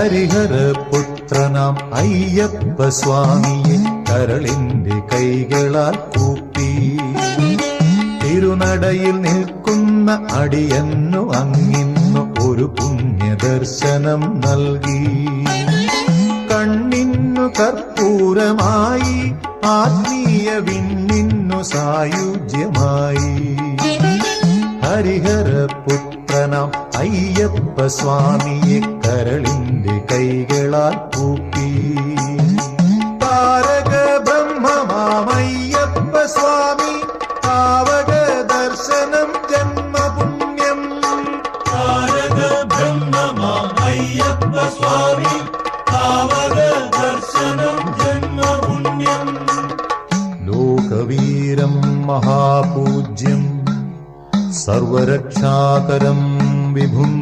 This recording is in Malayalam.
ഹരിഹരപുത്രനാം അയ്യപ്പ സ്വാമിയെ കരളിന്റെ കൈകളാൽ കൂപ്പി തിരുനടയിൽ നിൽക്കുന്ന അടിയന്നു അങ്ങിന്നു ഒരു പുണ്യദർശനം നൽകി. കണ്ണിന്നു കർപ്പൂരമായി ആത്മീയ വിണ്ണിന്നു സായുജ്യമായി. ഹരിഹരപുത്രനാം അയ്യപ്പ സ്വാമിയെ കരളിന്റെ കൈകളാൽ കൂപ്പി. താരക ബ്രഹ്മമാമയ്യപ്പ സ്വാമി പാവക ദർശനം ജന്മപുണ്യം. താരക ബ്രഹ്മമാമയ്യപ്പ സ്വാമി പാവക ദർശനം ജന്മപുണ്യം. ലോകവീരം മഹാപൂജ്യം സർവരക്ഷാകരം വിഭും